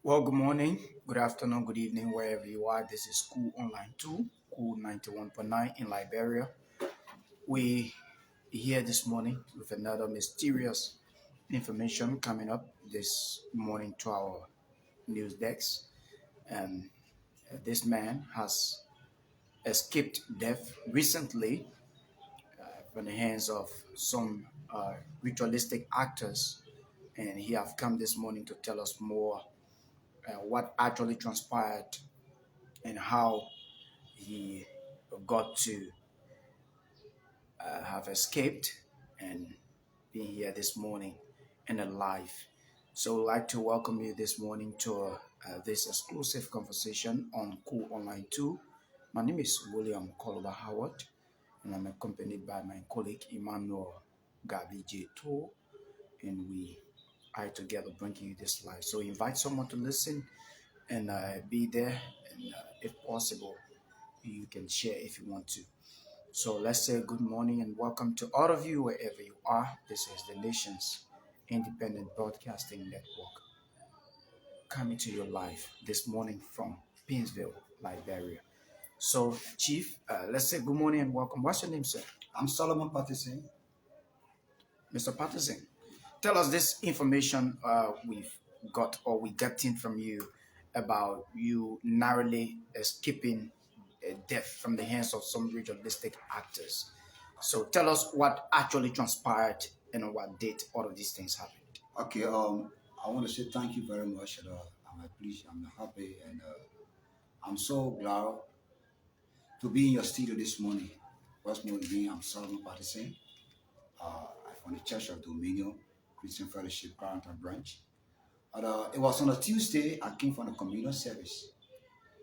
Well, good morning, good afternoon, good evening, wherever you are. This is School Online 2, Cool 91.9 in Liberia. We here this morning with another mysterious information coming up this morning to our news decks. And this man has escaped death recently from the hands of some ritualistic actors. And he have come this morning to tell us more what actually transpired and how he got to have escaped and being here this morning and alive. So I'd like to welcome you this morning to this exclusive conversation on Cool Online 2. My name is William Colba Howard, and I'm accompanied by my colleague Emmanuel Gabi J. Tour, and we are together bringing you this live. So invite someone to listen and be there, and if possible, you can share if you want to. So let's say good morning and welcome to all of you wherever you are. This is the nation's independent broadcasting network coming to your live this morning from Painesville, Liberia. So, Chief, let's say good morning and welcome. What's your name, sir? I'm Solomon Patterson. Mr. Patterson. Tell us this information we've got or we got in from you about you narrowly escaping death from the hands of some ritualistic actors. So tell us what actually transpired and on what date all of these things happened. Okay, I want to say thank you very much. I'm pleased, I'm happy, and I'm so glad to be in your studio this morning. First more again, I'm Solomon Patterson. I'm from the Church of Dominion Christian Fellowship, Carrington Branch. And, it was on a Tuesday. I came from the communion service.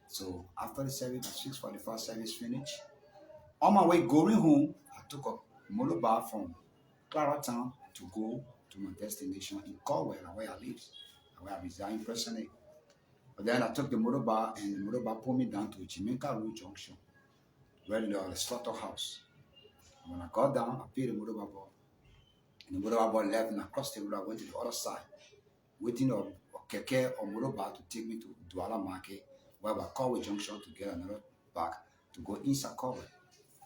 So after the service, the 6:45 service finished. On my way going home, I took a motorbike from Claratown to go to my destination in Cornwall, where I live, where I reside presently. But then I took the motorbike, and the motorbike pulled me down to Jamaica Road Junction, where the slaughterhouse. And when I got down, I paid the motorbike boy. And the motorbike boy left, and I crossed the road. I went to the other side, waiting a keke or motorbike to take me to Douala Market, where by Cornwall Junction to get another bag to go inside Cornwall.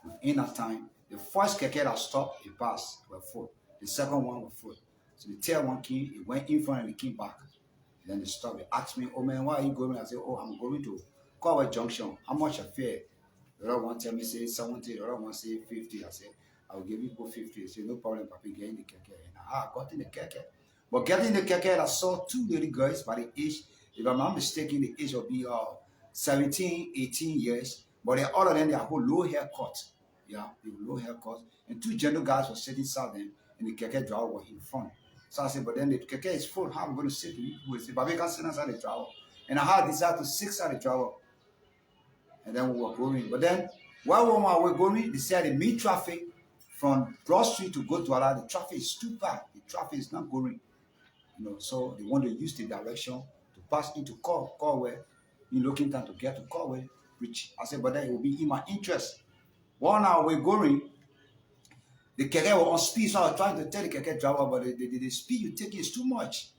Within that time, the first keke that stopped, it passed, were full. The second one was full. So the third one came, it went in front and it came back. And then they stopped. They asked me, oh man, where are you going? I said, oh, I'm going to Cornwall Junction. How much a fare? The other one tell me, say 70. The other one say 50. I said, I will give you both 50. He said, no problem, Papi, get in the keke. And I got in the keke. But getting in the keke, I saw two little girls by the age, if I'm not mistaken, the age will be 17, 18 years. But all of them, they have low haircut. Yeah, they were low haircut. And two gentle guys were sitting beside them, and the keke driver was in front. So I said, but then the keke is full. How am I going to sit with you? He said, but we can sit inside the driver. And I had decided to sit inside the driver. And then we were going. But then, while we were going, they said the meet traffic from Broad Street to go to Ala, the traffic is too bad. The traffic is not going. So they want to use the direction to pass into Cornwall, in looking time to get to Cornwall, which I said, but then it will be in my interest. 1 hour we're going, the keke was on speed, so I was trying to tell the keke driver, but the speed you take is too much.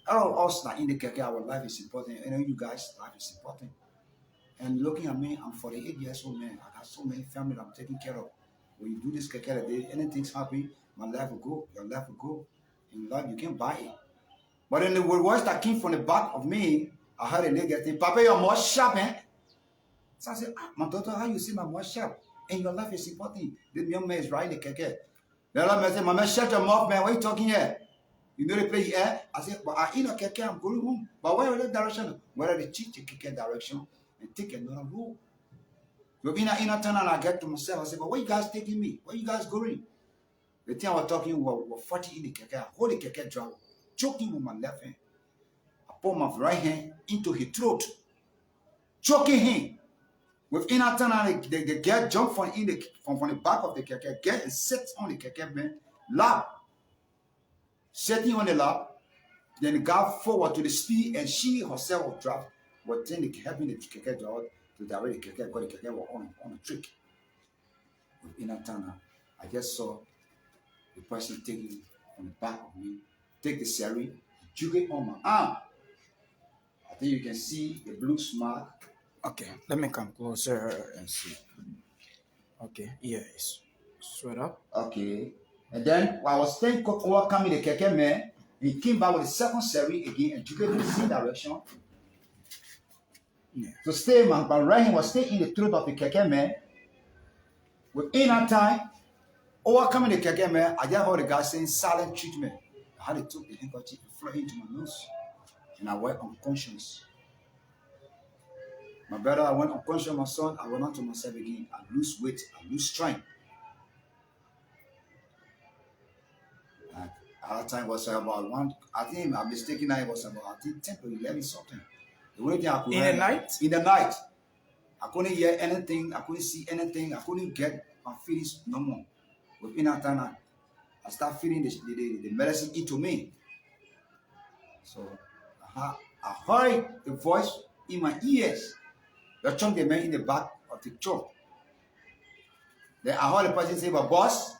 All of us that in the keke, our life is important. You guys, life is important. And looking at me, I'm 48 years old, man. I got so many family that I'm taking care of. When you do this keke, if anything's happen, my life will go, your life will go. In life, you can't buy it. But then the words that came from the back of me, I heard a lady saying, Papa, you're more sharp, man. So I said, my daughter, how you see my more sharp? And your life is important. The young man is riding the keke. The other man said, Mama, shut your mouth, man. What are you talking here? You know the place here? I said, but I in a keke, I'm going home. But where is the direction? Where they teach the keke direction and take another road? So in a turn and I get to myself, I said, but where you guys taking me? Where you guys going? The thing I was talking was 40 in the keke. I hold the keke driver, choking with my left hand. I put my right hand into his throat, choking him. With inner turn, the girl jump from the back of the keke, get and sit on the keke man lap, sitting on the lap. Then the guy forward to the speed, and she herself was dropped, but then helping the keke driver to direct the keke, because the keke was on a trick. With inner turn, I just saw the person taking from the back of me, take the sari, jug it on my arm. I I think you can see the blue smart. Okay, let me come closer and see. Okay, yeah, it's straight up. Okay. And then while I was staying overcoming the keke man, he came back with the second series again and took it in the same direction. Yeah. So stay man, but right was stay in the throat of the keke man. Within that time, overcoming the keke man, I just heard the guy saying silent treatment. I had to took the handkerchief and throw it into my nose. And I went unconscious. My brother, I went unconscious, my son, I went on to myself again. I lose weight, I lose strength. At that time was about one, I think I'm mistaken, I was about, I think 10 to 11 something. The only thing I could In the night? In the night. I couldn't hear anything, I couldn't see anything, I couldn't get my feelings no more. Within that time, I start feeling the medicine into me. So I heard a voice in my ears. The chunk the man in the back of the truck. Then I heard the person say, but boss,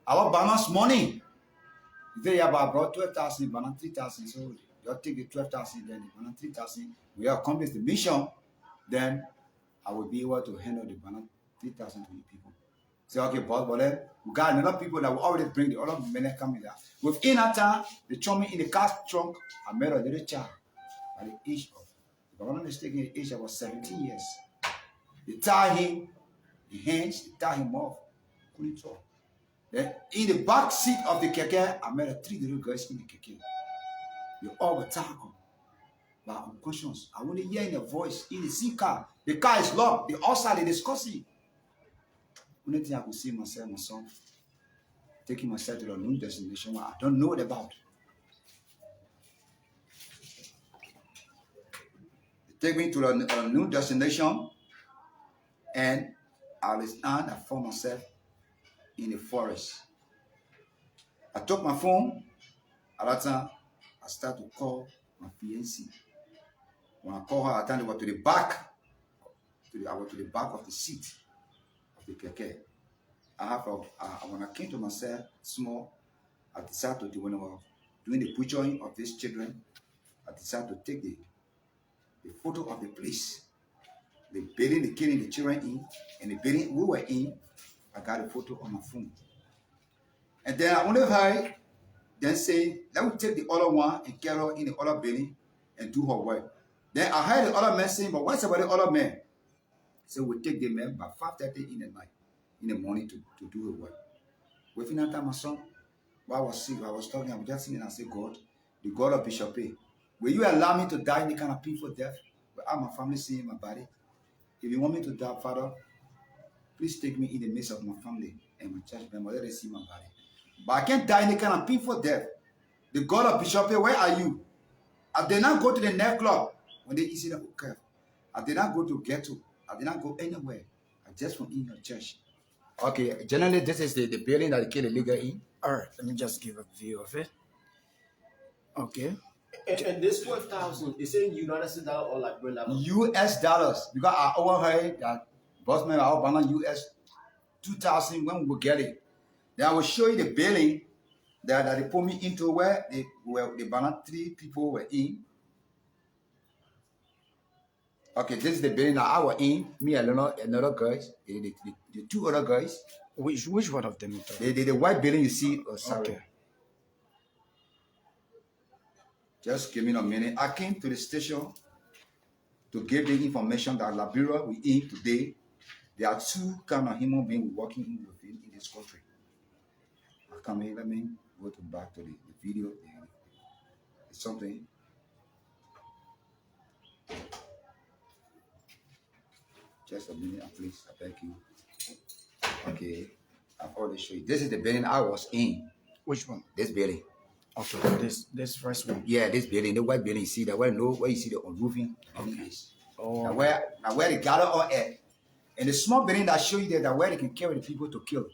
our balance money. He said, yeah, but I brought 12,000, balance 3,000. So you take the 12,000, then the balance 3,000. We have accomplished the mission. Then I will be able to handle the balance 3,000 to the people. Say, okay, boss, but then we got another people that will already bring the other men coming there. Within that time, they throw me in the car trunk. I met a little child at the age of, if I'm not mistaken, the age of 17 years. They tie him, the hands, they tie him off. Couldn't talk. Then in the back seat of the keke, I met 3 little girls in the keke. They all were tied up. But I'm unconscious. I only hear in a voice in the C car. The car is locked. They outside, they discussing. Only thing I could see myself, my son, taking myself to the new destination where I don't know about. They take me to the new destination, and I found myself in the forest. I took my phone. At that time, I started to call my fiancée. When I called her, I turned over to the back. I went to the back of the seat of the keke. When I came to myself small, I decided to when I was doing the butchering of these children, I decided to take the photo of the place, the building, the killing the children in, and the building we were in. I got a photo on my phone. And then I only heard then say, let me take the other one and carry her in the other building and do her work. Then I heard the other man saying, but what's about the other man? So we take the man by 5:30 in the night, in the morning to do her work. Within that time, my son, while I was sick, I was talking, I was just singing and I said, God, the God of Bishop A, will you allow me to die any kind of painful death without my family seeing my body? If you want me to die, Father, please take me in the midst of my family and my church member, let them see my body. But I can't die any kind of painful death. The God of Bishop A, where are you? I did not go to the nightclub when they see the okay. I did not go to ghetto. I did not go anywhere. I just went in your church. Okay, generally this is the building that the kid illegal in. All right, let me just give a view of it. Okay. And this 12,000 is in United States dollar or like real level? US dollars. Because I overheard that bossman Alabama US 2,000 when we will get it. Then I will show you the building that they put me into where the banana 3 people were in. Okay, this is the building that I was in. Me and another guys, the 2 other guys. Which one of them? The white building you see. Oh, sorry. Okay. Just give me a minute. I came to the station to give the information that Liberia we in today. There are 2 kind of human beings working in this country. I come here, let me go back to the video. It's something. Just a minute, please. I thank you. Okay. I've already shown you. This is the building I was in. Which one? This building. Okay, this first one. Yeah, this building, the white building. You see that where you see the roofing. Okay. Oh. Now where they gather all at. And the small building that show you there, that where they can carry the people to kill.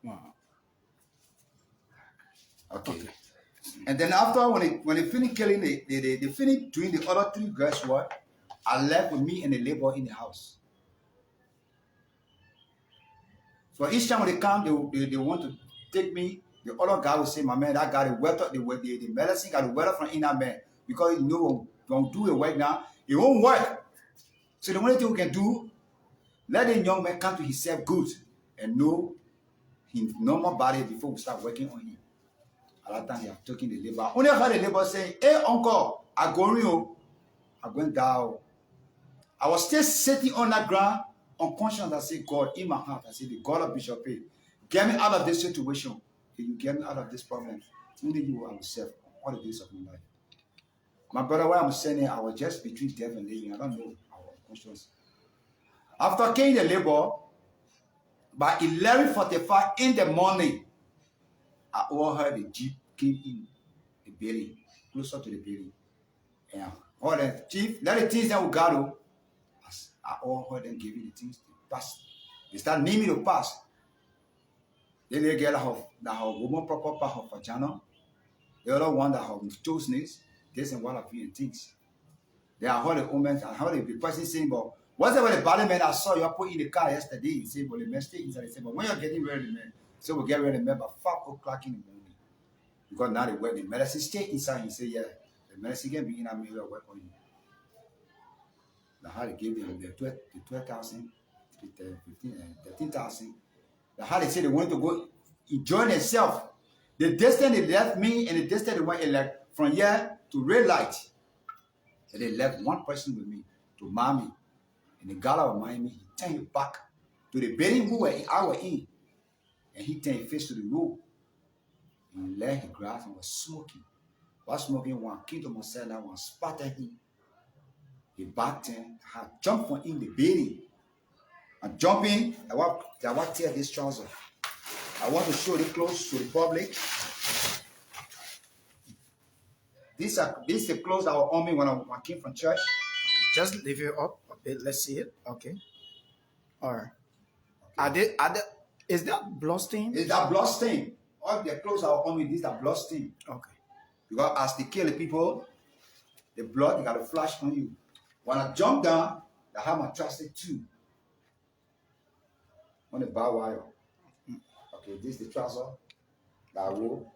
Wow. Okay. And then after when they finish killing, they finish doing the other 3 guys work. I left with me and the labor in the house. So each time when they come, they want to take me. The other guy will say, my man, that guy the medicine got the weather from in that man. because you know don't do the work now, it won't work. So the only thing we can do, let the young man come to himself good and know his normal body before we start working on him. At that time, he have taken the labor. Only heard the labor saying, "Hey, uncle, I'm going down." I was still sitting on that ground, unconscious. I said, God, in my heart, I said, the God of Bishop A, get me out of this situation. If you get me out of this problem, only you I will serve all the days of my life. My brother, where I'm saying, I was just between death and living. I don't know. I was unconscious. After carrying the labor, by 11:45 in the morning, I overheard the jeep came in the building, closer to the building. And all the chief, let the things that we got, I overheard them giving the things to pass. They start naming the pass. Then they get that have woman proper part of vagina. The other one that have choseness, this and what have you and things. They are heard the woman, I heard the person saying, but whatever the body man I saw you put in the car yesterday, he said, well, the man stay inside. He said, but when you're getting ready, man, so we'll get ready, man, by 5:00 in the morning. Because now they work, the medicine stay inside. He said, yeah, the medicine can be in a mirror work on you. Now how they gave them the 12,000, 13,000. Now how they say they wanted to go enjoy themselves. The distance they left me and the distance they went like from here to red light. And they left one person with me to Miami. And the gala of Miami, he turned his back to the building I was in. And he turned his face to the road. And he lay his grass and was smoking. While smoking, one came to myself and one spotted him. He back turned, I jumped from in the building. I'm jumping, I want to tear this trouser. I want to show the clothes to the public. These are the clothes that were on me when I came from church. Just leave it up a bit. Let's see it. Okay. All right. Okay. Is that blood stain? It's that blood stain. All the clothes that were on me, these are blood stain. Okay. Because as they kill the people, the blood, they got to flash on you. When I jumped down, I had my trusted too. On the bar wire. Okay, this is the trouser that I wore.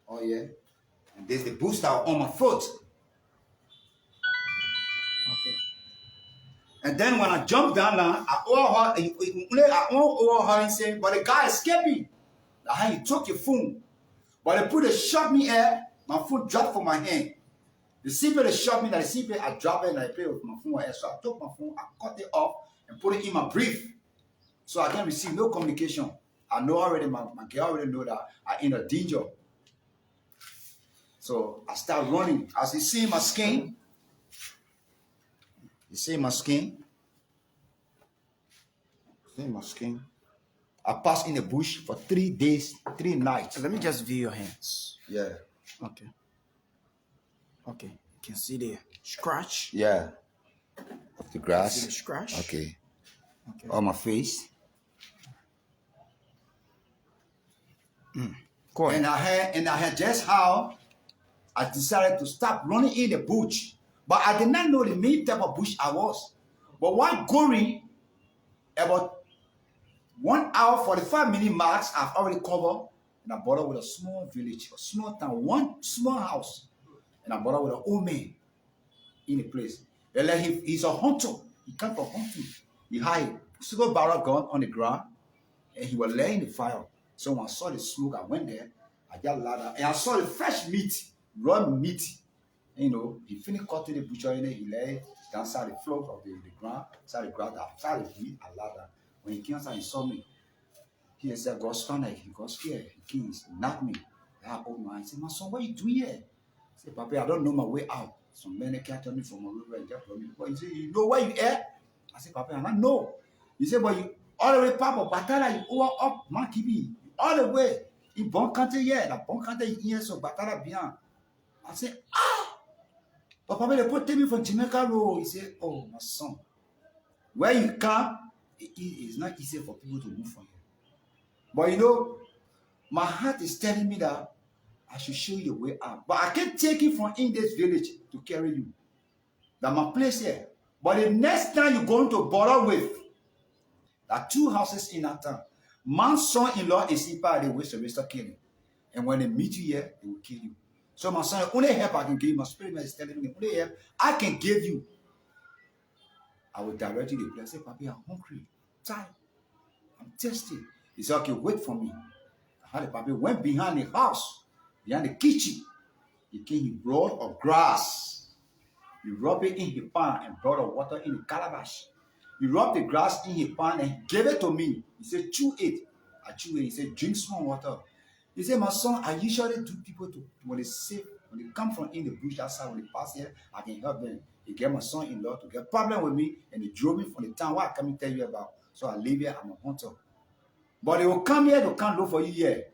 Oh yeah. And this is the booster on my foot. Okay. And then when I jumped down now, I overheard and say, but the guy escaping. That's how you took your phone. But they put a shot me air, my phone dropped from my hand. The CP they shot me, that the CP I dropped it and I played with my phone air. So I took my phone, I cut it off and put it in my brief. So I can receive no communication. I know already, my girl already know that I'm in a danger. So I start running. As you see my skin, you see my skin? See my skin? I passed in the bush for 3 days, 3 nights. Let me just view your hands. Yeah. Okay. Okay. You can see the scratch. Yeah. The grass. See the scratch. Okay. Okay. On my face. Go ahead. And I had just how I decided to stop running in the bush. But I did not know the main type of bush I was. But while going about 1 hour 45 minute marks, I've already covered. And I brought up with a small village, a small town, one small house. And I brought up with an old man in the place. They let him, he's a hunter. He came from hunting. He had a single barrel gun on the ground. And he was laying the fire. So when I saw the smoke, I went there. I got ladder. And I saw the fresh meat, raw meat. And, you know, he finished cutting the butcher in there. He lay downside the floor of the ground, outside the ground, outside the meat, I ladder. When he came outside, he saw me. He said, God stunned. He got scared. He came, knocked me. That old man. He said, my son, what are you doing here? I said, Papa, I don't know my way out. Some men can't tell me from a river and just tell me. But he said, you know where you at? I said, Papa, I don't know. He said, but you all the way, Papa, Batala, you over up, Makibi, all the way. In bon country, yeah, the bon country here, so Batala bien. I said, ah! But Papa, they put me from Jamaica Road. He said, oh, my son, where you come, it's not easy for people to move from here. But you know, my heart is telling me that I should show you the way out. But I can't take it from in this village to carry you. That's my place here. But the next time you're going to bother with, there are 2 houses in that town. Man's son-in-law is in part of the way to killing. And when they meet you here, they will kill you. So my son, the only help I can give you, my spirit man is telling me, the only help I can give you, I will direct you to the place. I say, Papi, I'm hungry, tired, I'm thirsty. He said, okay, wait for me. I had the Papi went behind the house, behind the kitchen. He came, he brought a grass. He rubbed it in his pan and brought the water in the calabash. He rubbed the grass in his pan and gave it to me. He said, chew it. I chew it. He said, drink some water. He said, my son, I usually do people to when they say, when they come from in the bush outside, when they pass here, I can help them. He get my son-in-law to get problem with me, and he drove me from the town where I come and tell you about. So I live here, I'm a hunter. But they will come here, they can't look for you here.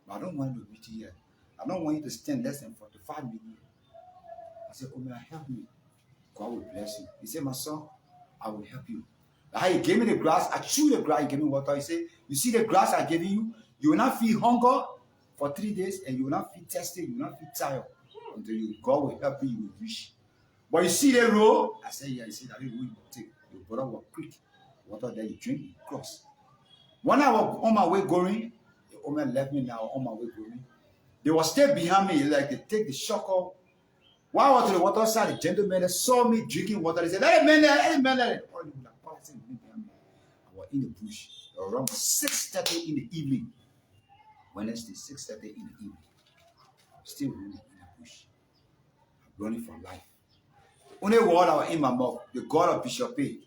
But I don't want you to meet you here. I don't want you to stand less than 45 minutes. I said, oh man, help me. God will bless you. He said, my son, I will help you. He gave me the grass. I chewed the grass. He gave me water. He said, you see the grass I gave you? You will not feel hunger for 3 days, and you will not feel thirsty. You will not feel tired until God will help you. You will reach. But you see the road? I said, yeah. He said, that road you will take. Your brother will quick. Water there, you drink, you cross. When I was on my way going, the woman left me now on my way going. They were still behind me, like they take the shock off. While I was to the water side, the gentleman saw me drinking water. They said, hey man, hey man. I was in the bush around 6:30 in the evening. Wednesday, 6:30 in the evening. Still running in the bush. I'm running for life. Only word I was in my mouth, the God of Bishop A,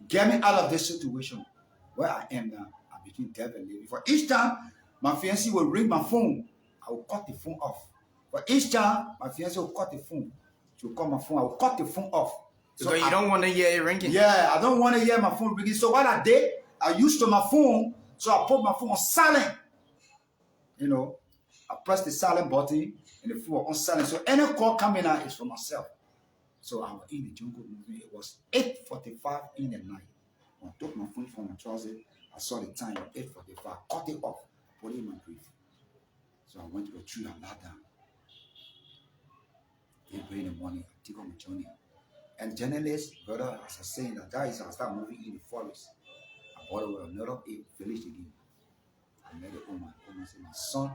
get me out of this situation where I am now. I'm between death and living. For each time my fiancé will ring my phone, I will cut the phone off. For each time my fiancé will cut the phone, she will call my phone, I will cut the phone off. So you don't want to hear it ringing? Yeah, I don't want to hear my phone ringing. So what I did, I used to my phone, so I put my phone on silent. You know, I pressed the silent button and the phone was on silent. So any call coming out is for myself. So I was in the jungle moving. It was 8:45 in the night. I took my phone from my trousers. I saw the time, 8:45. Cut it off, put it in my brief. So I went to the tree and lie down. In the morning, I took on my journey. And journalists, brother, as I was saying, that is I started moving in the forest. I bought over another village again. I met the woman. The woman said, my son,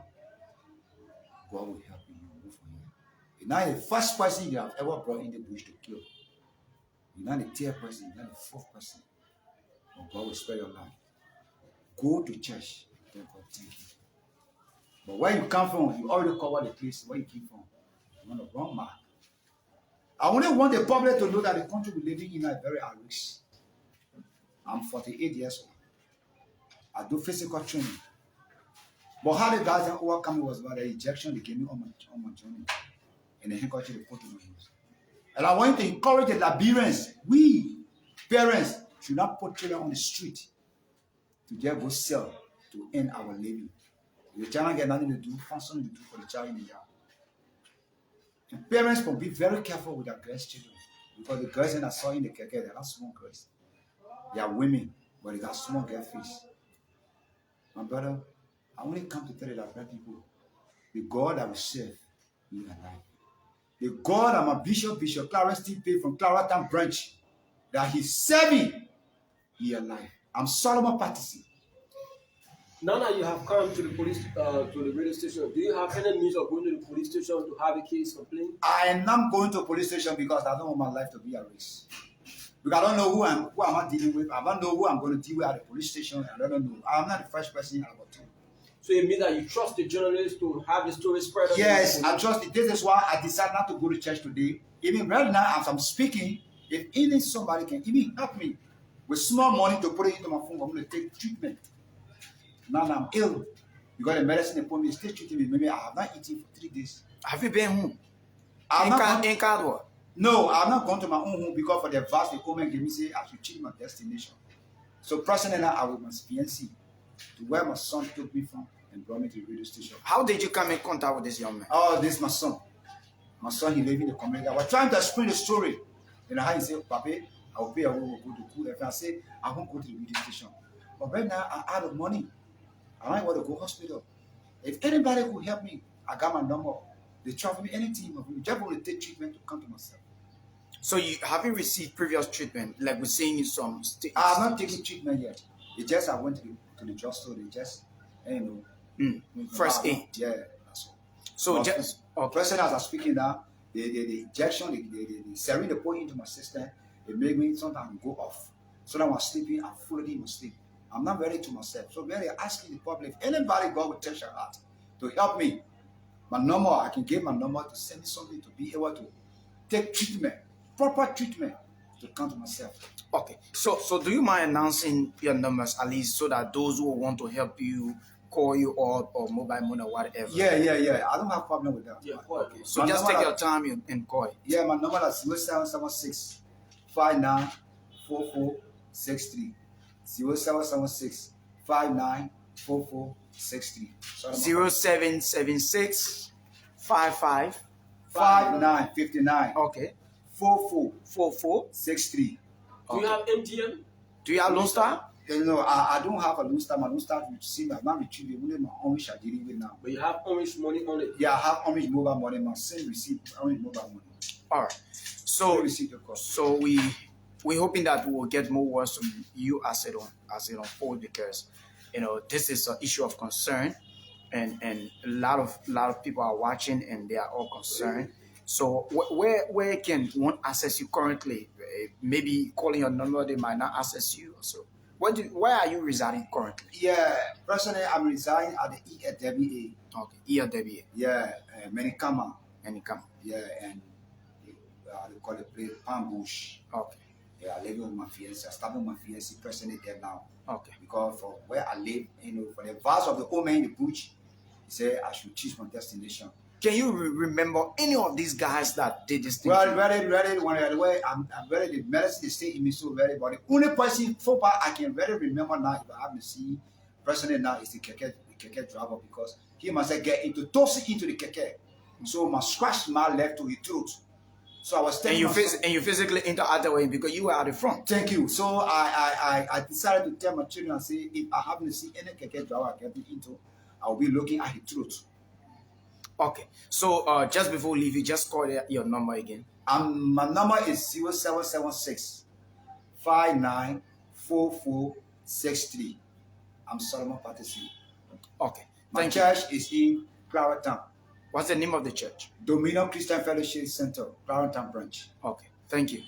God will help you. You move from here. You're not the first person you have ever brought in the bush to kill. You're not the third person. You're not the fourth person. But God will spare your life. Go to church. Tell God, thank you. But where you come from, you already covered the place where you came from. You're on the wrong mark. I only want the public to know that the country we're living in is very at risk. I'm 48 years old. I do physical training. But how the guys that overcome it was by the injection they gave me on my journey. And the handkerchief they put in my nose. And I want to encourage the Liberians. We, parents, should not put children on the street to just go sell to earn our living. If the child get nothing to do, find something to do for the child in the yard. And parents must be very careful with their girls' children. Because the girls that I saw in the keke, they're not small girls. They are women, but they got small girl face. My brother, I only come to tell you that people, the God that we serve, He is alive. The God I'm a Bishop Clarence T.P. from Claratown branch, that He's serving, He is alive. I'm Solomon Patterson. Now that you have come to the police, to the radio station, do you have any means of going to the police station to have a case complaint? I am not going to a police station because I don't want my life to be at risk. Because I don't know who am I dealing with. I don't know who I'm going to deal with at the police station. I don't know. I'm not the first person about to. So it means that you trust the journalists to have the story spread? Yes, I trust it. This is why I decided not to go to church today. Even right now, as I'm speaking, if even somebody can even help me with small money to put it into my phone, I'm going to take treatment. Now I'm ill. Because the medicine they put me is still treating me. Maybe I have not eaten for 3 days. Have you been home? In Cadwa? No, I'm not going to my own home because for the vast the government gave me say I should change my destination. So personally, I was my fiancé to where my son took me from and brought me to the radio station. How did you come in contact with this young man? Oh, this is my son. My son, he lives in the community. I was trying to explain the story. You know how he said, Papi, I will pay a will go to school. If I say I won't go to the radio station. But right now, I'm out of money. I might want to go hospital. If anybody could help me, I got my number. They travel me anything. I just want to take treatment to come to myself. So you haven't received previous treatment, like we're seeing in some states? I have not taken treatment yet. It just I went to the drugstore. They just, you know, first aid. Yeah, that's all. So just okay. Present as I'm speaking now, the injection, the sarin they put into my system, it make me sometimes go off. So now I'm sleeping, I'm fully in my sleep. I'm not ready to myself. So really asking the public, anybody God will touch your heart to help me. My number, I can give my number to send me something to be able to take treatment, proper treatment to come to myself. Okay. So do you mind announcing your numbers at least so that those who want to help you call you or mobile money or whatever? Yeah. I don't have problem with that. Yeah, Okay. So just take your time and call it. Yeah, my number is 0776 594463. 0776 594463. 0776 55 5959 okay 4463. Do you have MTN? Do you have Lone Star? No, I don't have a Lone Star. My Lone Star receive. I'm not retrieving only my orange I dealing with now. But you have orange money on it. Yeah, I have orange mobile money. My son receive orange mobile money. All right. So we're hoping that we will get more words from you as it unfolds, because this is an issue of concern, and a lot of people are watching and they are all concerned. So where can one access you currently? Maybe calling your number, they might not access you. So where are you residing currently? Yeah, personally, I'm residing at the ELWA. Okay, ELWA. Yeah, Menikama. Yeah, and they call it place Palm Bush. Okay. Yeah, I live with my fiancé. I started with my fiancé personally there now. Okay. Because for where I live, for the verse of the old man in the bush, he said I should choose my destination. Can you remember any of these guys that did this thing? Well, I'm very, the medicine they stay in me so very, but the only person so far I can really remember now, if I have to see personally now, is the keke driver, because he must get toss it into the keke. So my scratch my left to his throat. So I was telling you physically interact with him because you were at the front. Thank you. So I decided to tell my children and say, if I happen to see any keke driver I get into, I'll be looking at his throat. Okay. So just before we leave, you just call your number again. My number is 0776 594463. I'm Solomon Patterson. Okay. My church is in Clarendon. What's the name of the church? Dominion Christian Fellowship Center, Clarendon branch. Okay. Thank you.